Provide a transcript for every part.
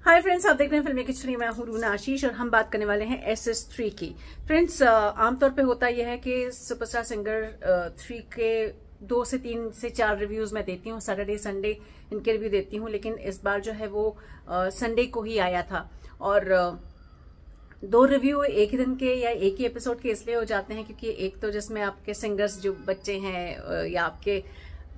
Hi friends, आप देख रहे हैं फिल्मी किचड़ी। मैं हूं रूना आशीष और हम बात करने वाले हैं SS3 की। फ्रेंड्स, आमतौर पे होता यह है कि सुपरस्टार सिंगर 3 के 2 से 3 से 4 रिव्यूज मैं देती हूँ। सैटरडे संडे इनके रिव्यू देती हूँ, लेकिन इस बार जो है वो संडे को ही आया था और 2 रिव्यू एक ही दिन के या एक ही एपिसोड के इसलिए हो जाते हैं क्योंकि एक तो जिसमें आपके सिंगर्स जो बच्चे हैं या आपके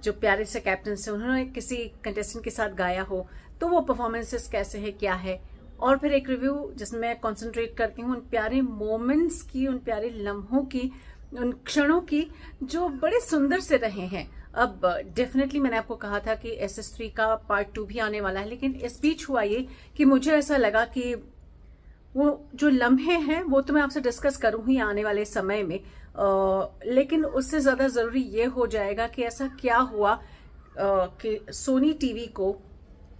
जो प्यारे से कैप्टन से उन्होंने किसी कंटेस्टेंट के साथ गाया हो तो वो परफॉर्मेंसेस कैसे है, क्या है। और फिर एक रिव्यू जिसमें मैं कंसंट्रेट करती हूँ उन प्यारे मोमेंट्स की, उन प्यारे लम्हों की, उन क्षणों की जो बड़े सुंदर से रहे हैं। अब डेफिनेटली मैंने आपको कहा था कि SS3 का पार्ट 2 भी आने वाला है, लेकिन इस बीच हुआ ये कि मुझे ऐसा लगा कि वो जो लम्हे हैं वो तो मैं आपसे डिस्कस करूंगी आने वाले समय में, लेकिन उससे ज्यादा जरूरी ये हो जाएगा कि ऐसा क्या हुआ कि सोनी टीवी को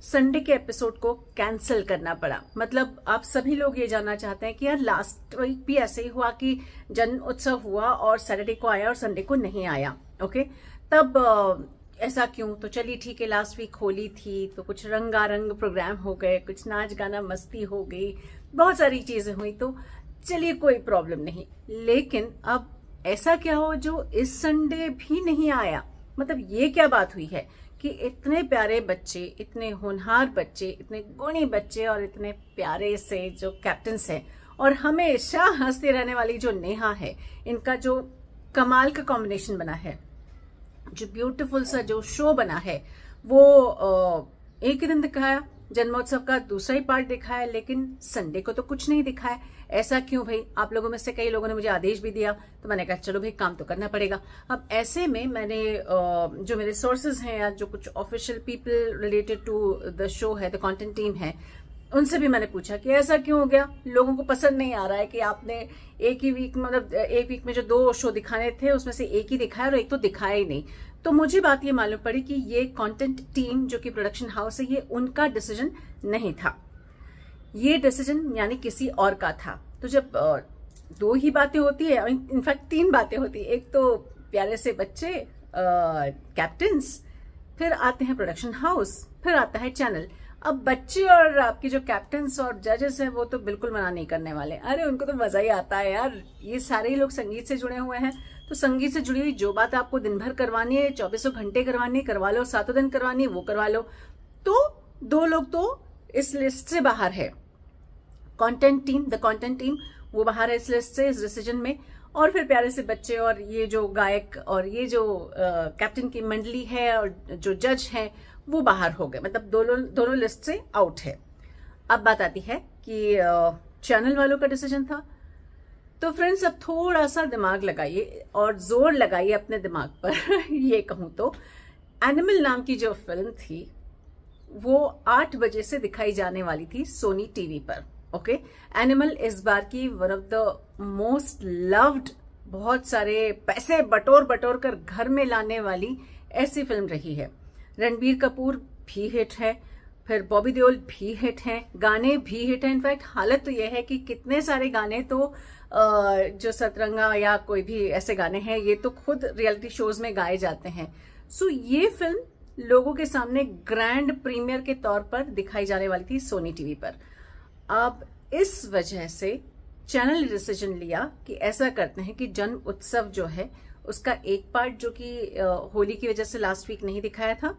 संडे के एपिसोड को कैंसिल करना पड़ा। मतलब आप सभी लोग ये जानना चाहते हैं कि यार लास्ट वीक भी ऐसे ही हुआ कि जन्म उत्सव हुआ और सैटरडे को आया और संडे को नहीं आया। ओके, तब ऐसा क्यों? तो चलिए ठीक है, लास्ट वीक होली थी तो कुछ रंगारंग प्रोग्राम हो गए, कुछ नाच गाना मस्ती हो गई, बहुत सारी चीजें हुई, तो चलिए कोई प्रॉब्लम नहीं। लेकिन अब ऐसा क्या हो जो इस संडे भी नहीं आया? मतलब ये क्या बात हुई है कि इतने प्यारे बच्चे, इतने होनहार बच्चे, इतने गुणी बच्चे और इतने प्यारे से जो कैप्टन्स हैं और हमेशा हंसते रहने वाली जो नेहा है, इनका जो कमाल का कॉम्बिनेशन बना है, जो ब्यूटीफुल सा जो शो बना है, वो एक ही दिन दिखाया, जन्मोत्सव का दूसरा ही पार्ट दिखाया, लेकिन संडे को तो कुछ नहीं दिखाया। ऐसा क्यों भाई? आप लोगों में से कई लोगों ने मुझे आदेश भी दिया, तो मैंने कहा चलो भाई काम तो करना पड़ेगा। अब ऐसे में मैंने जो मेरे सोर्सेज हैं या जो कुछ official people related to the show है, द कंटेंट टीम है, उनसे भी मैंने पूछा कि ऐसा क्यों हो गया, लोगों को पसंद नहीं आ रहा है कि आपने एक ही वीक, मतलब एक वीक में जो 2 शो दिखाने थे उसमें से एक ही दिखाया और एक तो दिखाया ही नहीं। तो मुझे बात ये मालूम पड़ी कि ये कंटेंट टीम जो कि प्रोडक्शन हाउस है, ये उनका डिसीजन नहीं था, ये डिसीजन यानी किसी और का था। तो जब 2 ही बातें होती है, इनफैक्ट 3 बातें होती है, एक तो प्यारे से बच्चे कैप्टन्स, फिर आते हैं प्रोडक्शन हाउस, फिर आता है चैनल। अब बच्चे और आपके जो कैप्टन्स और जजेस हैं वो तो बिल्कुल मना नहीं करने वाले। अरे उनको तो मजा ही आता है यार, ये सारे लोग संगीत से जुड़े हुए हैं, तो संगीत से जुड़ी हुई जो बात आपको दिन भर करवानी है, 24 घंटे करवानी है, करवा लो, 7 दिन करवानी है वो करवा लो। तो 2 लोग तो इस लिस्ट से बाहर है, content team, the content team वो बाहर है इस लिस्ट से, इस डिसीजन में। और फिर प्यारे से बच्चे और ये जो गायक और ये जो कैप्टन की मंडली है और जो जज हैं वो बाहर हो गए, मतलब दोनों लिस्ट से आउट है। अब बात आती है कि चैनल वालों का डिसीजन था। तो फ्रेंड्स, अब थोड़ा सा दिमाग लगाइए और जोर लगाइए अपने दिमाग पर ये कहूं तो एनिमल नाम की जो फिल्म थी वो 8 बजे से दिखाई जाने वाली थी सोनी टीवी पर। ओके, एनिमल इस बार की one of the most loved, बहुत सारे पैसे बटोर कर घर में लाने वाली ऐसी फिल्म रही है। रणबीर कपूर भी हिट है, फिर बॉबी देओल भी हिट हैं, गाने भी हिट हैं। इनफैक्ट हालत तो यह है कि कितने सारे गाने तो जो सतरंगा या कोई भी ऐसे गाने हैं, ये तो खुद रियलिटी शोज में गाए जाते हैं। सो ये फिल्म लोगों के सामने ग्रैंड प्रीमियर के तौर पर दिखाई जाने वाली थी सोनी टीवी पर। अब इस वजह से चैनल ने डिसीजन लिया कि ऐसा करते हैं कि जन्म उत्सव जो है उसका एक पार्ट जो कि होली की वजह से लास्ट वीक नहीं दिखाया था,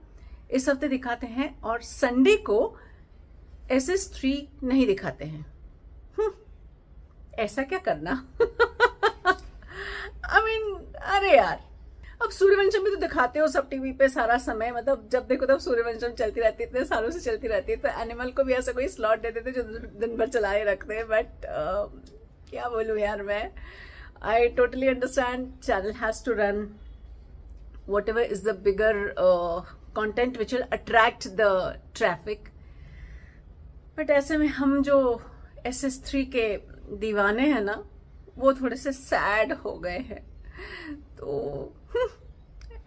इस हफ्ते दिखाते हैं और संडे को SS3 नहीं दिखाते हैं। ऐसा क्या करना? I mean, अरे यार, अब सूर्यवंशम भी तो दिखाते हो सब टीवी पे सारा समय, मतलब जब देखो तब सूर्यवंशम चलती रहती है, इतने सालों से चलती रहती है। तो एनिमल को भी ऐसा कोई स्लॉट देते थे जो दिन भर चलाए रखते हैं, बट क्या बोलूं यार मैं। I totally understand channel has to run whatever is the bigger content which will attract the traffic, but ऐसे में हम जो SS3 के दीवाने हैं ना, वो थोड़े से सैड हो गए हैं। तो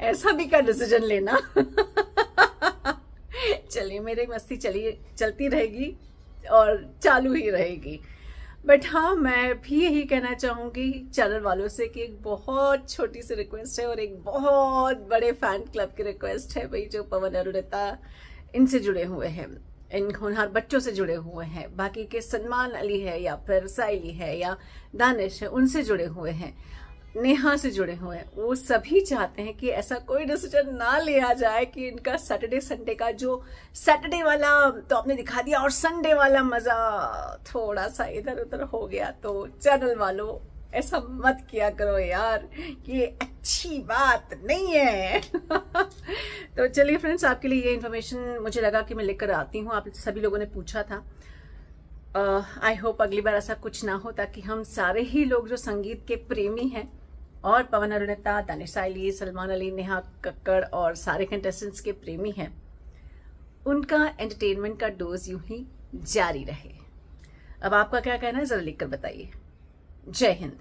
ऐसा भी क्या डिसीजन लेना। चलिए, मेरी मस्ती चलती रहेगी और चालू ही रहेगी। बट हाँ, मैं भी यही कहना चाहूंगी चैनल वालों से कि एक बहुत छोटी सी रिक्वेस्ट है और एक बहुत बड़े फैन क्लब की रिक्वेस्ट है भाई, जो पवन अरुणिता इनसे जुड़े हुए हैं। इन होनहार बच्चों से जुड़े हुए हैं, बाकी के सलमान अली है या फिर साइली है या दानिश है, उनसे जुड़े हुए हैं, नेहा से जुड़े हुए हैं, वो सभी चाहते हैं कि ऐसा कोई डिसीजन ना लिया जाए कि इनका सैटरडे संडे का जो सैटरडे वाला तो आपने दिखा दिया और संडे वाला मजा थोड़ा सा इधर उधर हो गया। तो चैनल वालों ऐसा मत किया करो यार, ये अच्छी बात नहीं है। तो चलिए फ्रेंड्स, आपके लिए ये इन्फॉर्मेशन मुझे लगा कि मैं लेकर आती हूँ। आप सभी लोगों ने पूछा था, आई होप अगली बार ऐसा कुछ ना हो, ताकि हम सारे ही लोग जो संगीत के प्रेमी हैं और पवन अरुणिता, दानिश साइली, सलमान अली, नेहा कक्कड़ और सारे कंटेस्टेंट्स के प्रेमी हैं, उनका एंटरटेनमेंट का डोज यूं ही जारी रहे। अब आपका क्या कहना है जरा लिखकर बताइए। जय हिंद।